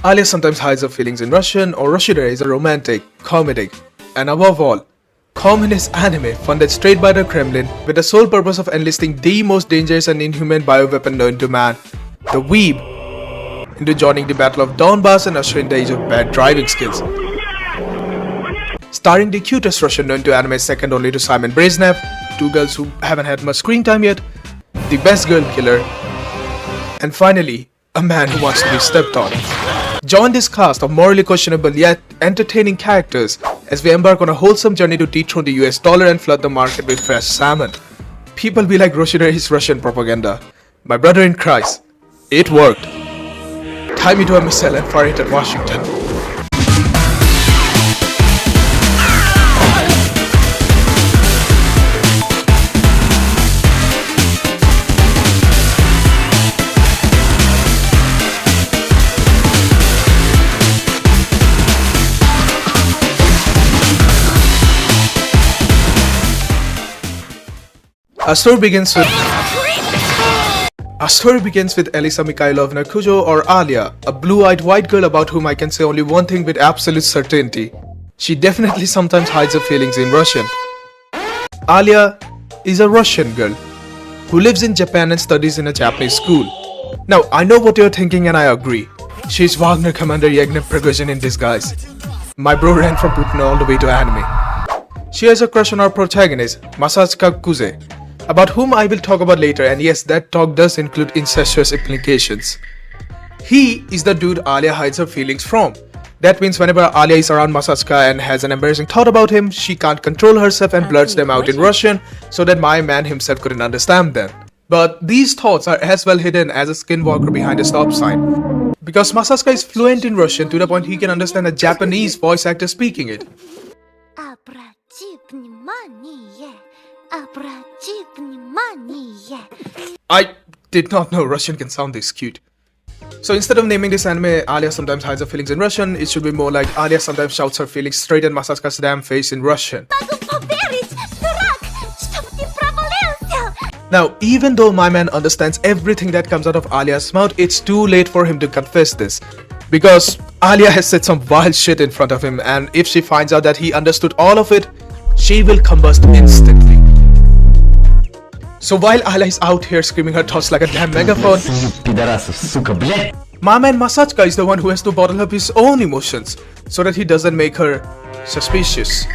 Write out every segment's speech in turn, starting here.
Alia sometimes hides her feelings in Russian, or Roshidere is a romantic, comedic, and above all, communist anime funded straight by the Kremlin with the sole purpose of enlisting the most dangerous and inhuman bioweapon known to man, the weeb, into joining the Battle of Donbass and ushering the age of bad driving skills. Starring the cutest Russian known to anime second only to Simon Brezhnev, two girls who haven't had much screen time yet, the best girl killer, and finally, a man who wants to be stepped on. Join this cast of morally questionable yet entertaining characters as we embark on a wholesome journey to dethrone the US dollar and flood the market with fresh salmon. People be like Roshidere's Russian propaganda. My brother in Christ, it worked. Tie me to a missile and fire it at Washington. Our story begins with Alisa Mikhailovna Kujo, or Alia, a blue-eyed white girl about whom I can say only one thing with absolute certainty. She definitely sometimes hides her feelings in Russian. Alia is a Russian girl who lives in Japan and studies in a Japanese school. Now, I know what you're thinking and I agree. She's Wagner Commander Yevgeny Prigozhin in disguise. My bro ran from Putin all the way to anime. She has a crush on our protagonist, Masachika Kuze, about whom I will talk about later, and yes, that talk does include incestuous implications. He is the dude Alia hides her feelings from. That means whenever Alia is around Masachika and has an embarrassing thought about him, she can't control herself and blurts them out in Russian so that my man himself couldn't understand them. But these thoughts are as well hidden as a skinwalker behind a stop sign. Because Masachika is fluent in Russian to the point he can understand a Japanese voice actor speaking it. I did not know Russian can sound this cute. So instead of naming this anime Alia sometimes hides her feelings in Russian, it should be more like Alia sometimes shouts her feelings straight in Masachika's damn face in Russian. Now, even though my man understands everything that comes out of Alia's mouth, it's too late for him to confess this. Because Alia has said some wild shit in front of him, and if she finds out that he understood all of it, she will combust instantly. So while Alia is out here screaming her thoughts like a damn megaphone, my man Masachika is the one who has to bottle up his own emotions so that he doesn't make her suspicious.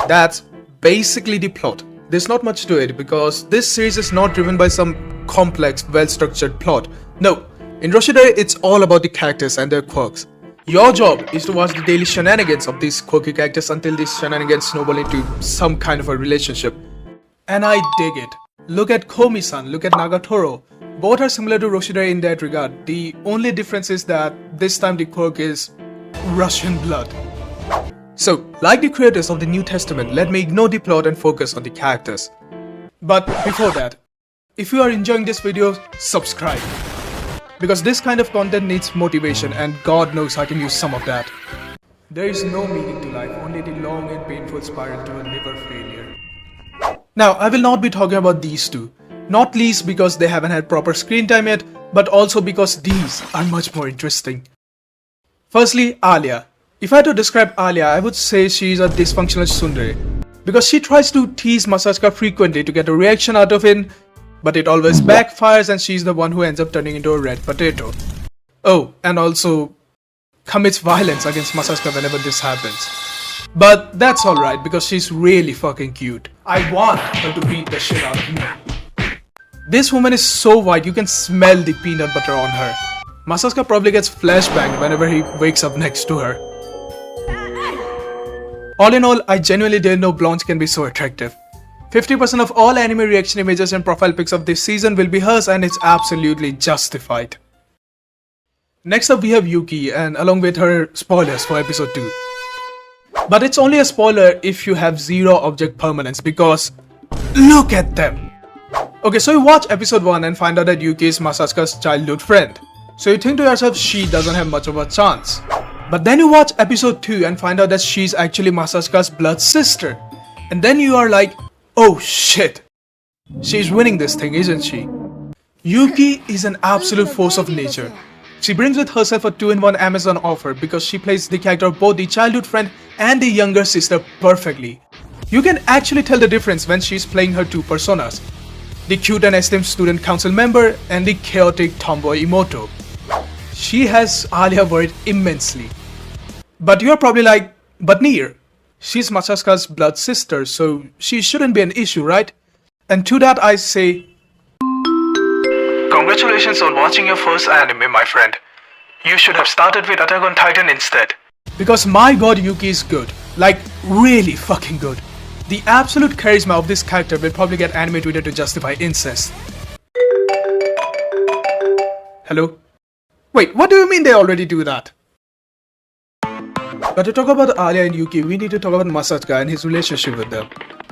That's basically the plot. There's not much to it because this series is not driven by some complex, well-structured plot. No, in Roshidere it's all about the characters and their quirks. Your job is to watch the daily shenanigans of these quirky characters until these shenanigans snowball into some kind of a relationship. And I dig it. Look at Komi-san, look at Nagatoro. Both are similar to Roshidere in that regard. The only difference is that this time the quirk is Russian blood. So, like the creators of the New Testament, let me ignore the plot and focus on the characters. But before that, if you are enjoying this video, subscribe. Because this kind of content needs motivation and God knows I can use some of that. There is no meaning to life, only the long and painful spiral to a liver failure. Now, I will not be talking about these two. Not least because they haven't had proper screen time yet, but also because these are much more interesting. Firstly, Alia. If I had to describe Alia, I would say she is a dysfunctional tsundere. Because she tries to tease Masachika frequently to get a reaction out of him, but it always backfires and she's the one who ends up turning into a red potato. Oh, and also commits violence against Masachika whenever this happens. But that's alright because she's really fucking cute. I want her to beat the shit out of me. This woman is so white you can smell the peanut butter on her. Masachika probably gets flashbanged whenever he wakes up next to her. All in all, I genuinely didn't know blondes can be so attractive. 50% of all anime reaction images and profile pics of this season will be hers and it's absolutely justified. Next up we have Yuki and along with her spoilers for episode 2. But it's only a spoiler if you have zero object permanence because look at them. Okay, so you watch episode 1 and find out that Yuki is Masachika's childhood friend. So you think to yourself she doesn't have much of a chance. But then you watch episode 2 and find out that she's actually Masachika's blood sister. And then you are like, oh shit. She's winning this thing, isn't she? Yuki is an absolute force of nature. She brings with herself a 2-in-1 Amazon offer because she plays the character of both the childhood friend and the younger sister perfectly. You can actually tell the difference when she's playing her two personas, the cute and esteemed student council member and the chaotic tomboy Imoto. She has Alia worried immensely. But you're probably like, but Neer, she's Masasuka's blood sister, so she shouldn't be an issue, right? And to that I say, congratulations on watching your first anime, my friend. You should have started with Attack on Titan instead. Because my god, Yuki is good. Like, really fucking good. The absolute charisma of this character will probably get anime Twitter to justify incest. Hello? Wait, what do you mean they already do that? But to talk about Alia and Yuki, we need to talk about Masasuka and his relationship with them.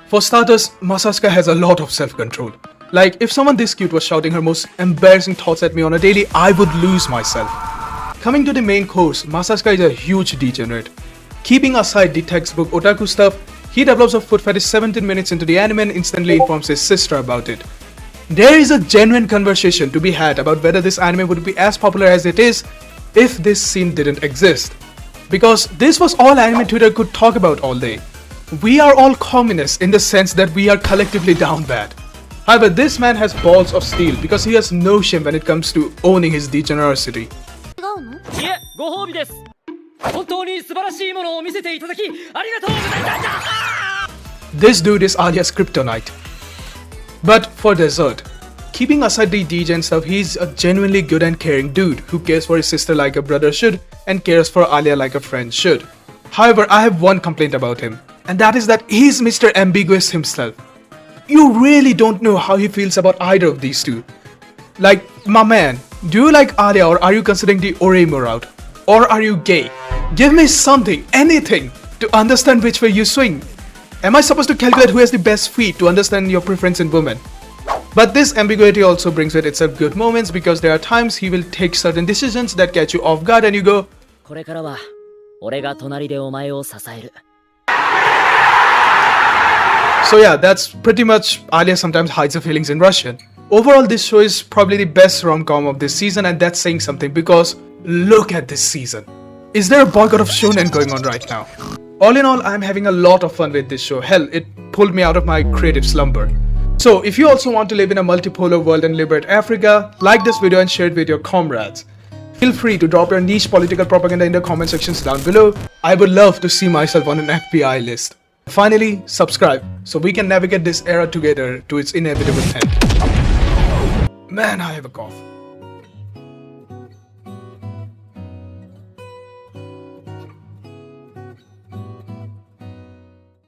For starters, Masasuka has a lot of self-control. Like, if someone this cute was shouting her most embarrassing thoughts at me on a daily, I would lose myself. Coming to the main course, Masasuka is a huge degenerate. Keeping aside the textbook otaku stuff, he develops a foot fetish 17 minutes into the anime and instantly informs his sister about it. There is a genuine conversation to be had about whether this anime would be as popular as it is if this scene didn't exist. Because this was all anime Twitter could talk about all day. We are all communists in the sense that we are collectively down bad. However, this man has balls of steel because he has no shame when it comes to owning his degenerosity. This dude is Alia's kryptonite. But for dessert, keeping aside the degen stuff, he's a genuinely good and caring dude who cares for his sister like a brother should and cares for Alia like a friend should. However, I have one complaint about him, and that is that he's Mr. Ambiguous himself. You really don't know how he feels about either of these two. Like, my man, do you like Alia or are you considering the Oreimo route? Or are you gay? Give me something, anything, to understand which way you swing. Am I supposed to calculate who has the best feet to understand your preference in women? But this ambiguity also brings with itself good moments because there are times he will take certain decisions that catch you off guard and you go, so yeah, that's pretty much Alia sometimes hides her feelings in Russian. Overall, this show is probably the best rom-com of this season, and that's saying something because look at this season. Is there a boycott of shonen going on right now? All in all, I'm having a lot of fun with this show. Hell, it pulled me out of my creative slumber. So if you also want to live in a multipolar world and liberate Africa, like this video and share it with your comrades. Feel free to drop your niche political propaganda in the comment sections down below. I would love to see myself on an FBI list. Finally, subscribe so we can navigate this era together to its inevitable end. Man, I have a cough.